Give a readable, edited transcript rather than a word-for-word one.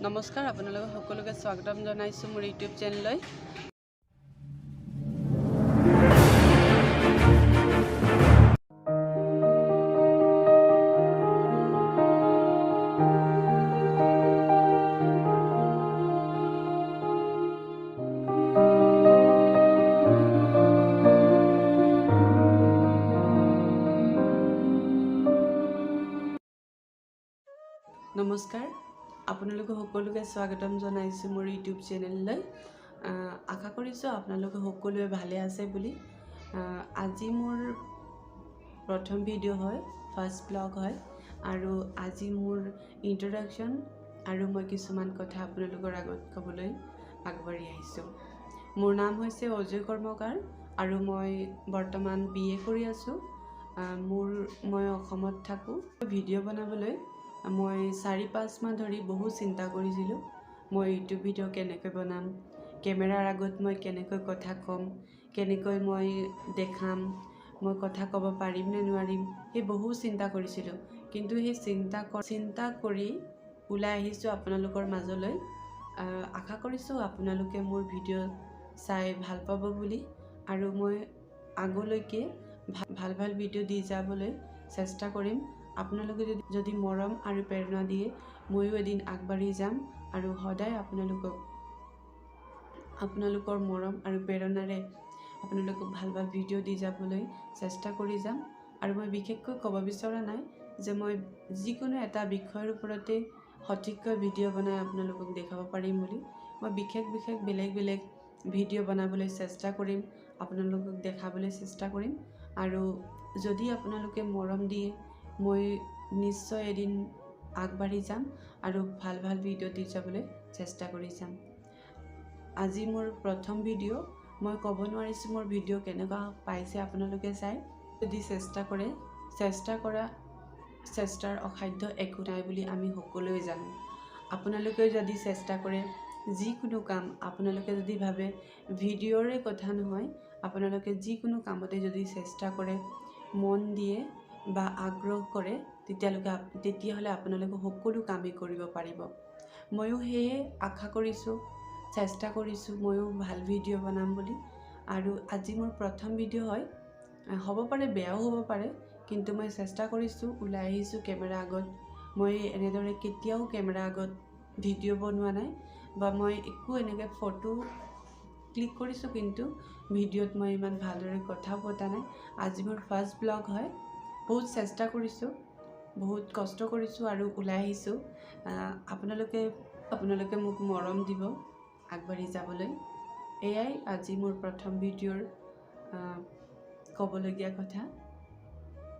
নমস্কাৰ আপোনালোক সকলোকে স্বাগতম জনাইছো মোৰ ইউটিউব চেনেললৈ। নমস্কাৰ আপোনালোক সকলোকে স্বাগতম জনাইছো মোৰ ইউটিউব চেনেললৈ। আশা কৰিছো আপোনালোক সকলোৱে ভালে আছে বুলি। আজি মোৰ প্ৰথম ভিডিঅ' হয়, ফাৰ্ষ্ট ব্লগ হয়, আৰু আজি মোৰ ইন্ট্ৰডাকশ্যন আৰু মই কিছুমান কথা আপোনালোকৰ আগত ক'বলৈ আগবাঢ়ি আহিছো। মোৰ নাম হৈছে অজয় কৰ্মকাৰ আৰু মই বৰ্তমান BA কৰি আছো। মই অসমত থাকো। ভিডিঅ' বনাবলৈ মই 4-5 মাহ ধৰি বহু চিন্তা কৰিছিলোঁ। মই ইউটিউব ভিডিঅ' কেনেকৈ বনাম, কেমেৰাৰ আগত মই কেনেকৈ কথা ক'ম, কেনেকৈ মই দেখাম, মই কথা ক'ব পাৰিম নে নোৱাৰিম, সেই বহু চিন্তা কৰিছিলোঁ। কিন্তু সেই চিন্তা কৰি ওলাই আহিছোঁ আপোনালোকৰ মাজলৈ। আশা কৰিছোঁ আপোনালোকে মোৰ ভিডিঅ' চাই ভাল পাব বুলি, আৰু মই আগলৈকে ভাল ভিডিঅ' দি যাবলৈ চেষ্টা কৰিম। আপোনালোকে যদি মৰম আৰু প্ৰেৰণা দিয়ে, ময়ো এদিন আগবাঢ়ি যাম আৰু সদায় আপোনালোকৰ মৰম আৰু প্ৰেৰণাৰে আপোনালোকক ভাল ভিডিঅ' দি যাবলৈ চেষ্টা কৰি যাম। আৰু মই বিশেষকৈ ক'ব বিচৰা নাই যে মই যিকোনো এটা বিষয়ৰ ওপৰতে সঠিককৈ ভিডিঅ' বনাই আপোনালোকক দেখাব পাৰিম বুলি। মই বিশেষ বেলেগ ভিডিঅ' বনাবলৈ চেষ্টা কৰিম, আপোনালোকক দেখাবলৈ চেষ্টা কৰিম। আৰু যদি আপোনালোকে মৰম দিয়ে, মই নিশ্চয় এদিন আগবাঢ়ি যাম আৰু ভাল ভিডিঅ' দি যাবলৈ চেষ্টা কৰি যাম। আজি মোৰ প্ৰথম ভিডিঅ'। মই ক'ব নোৱাৰিছোঁ মোৰ ভিডিঅ' কেনেকুৱা পাইছে আপোনালোকে চাই। যদি চেষ্টাৰ অসাধ্য একো নাই বুলি আমি সকলোৱে জানো। আপোনালোকে যদি চেষ্টা কৰে, যিকোনো কাম আপোনালোকে যদি ভাবে ভিডিঅ'ৰে কথা নহয়, আপোনালোকে যিকোনো কামতে যদি চেষ্টা কৰে, মন দিয়ে বা আগ্ৰহ কৰে, তেতিয়াহ'লে আপোনালোকে সকলো কামেই কৰিব পাৰিব। ময়ো সেয়ে আশা কৰিছোঁ, চেষ্টা কৰিছোঁ ময়ো ভাল ভিডিঅ' বনাম বুলি। আৰু আজি মোৰ প্ৰথম ভিডিঅ' হয়, হ'ব পাৰে বেয়াও হ'ব পাৰে, কিন্তু মই চেষ্টা কৰিছোঁ, ওলাই আহিছোঁ কেমেৰা আগত। মই এনেদৰে কেতিয়াও কেমেৰা আগত ভিডিঅ' বনোৱা নাই, বা মই একো এনেকৈ ফটো ক্লিক কৰিছোঁ, কিন্তু ভিডিঅ'ত মই ইমান ভালদৰে কথাও পতা নাই। আজি মোৰ ফাৰ্ষ্ট ব্লগ হয়। বহুত চেষ্টা কৰিছোঁ, বহুত কষ্ট কৰিছোঁ আৰু ওলাই আহিছোঁ। আপোনালোকে মোক মৰম দিব আগবাঢ়ি যাবলৈ। এয়াই আজি মোৰ প্ৰথম ভিডিঅ'ৰ ক'বলগীয়া কথা।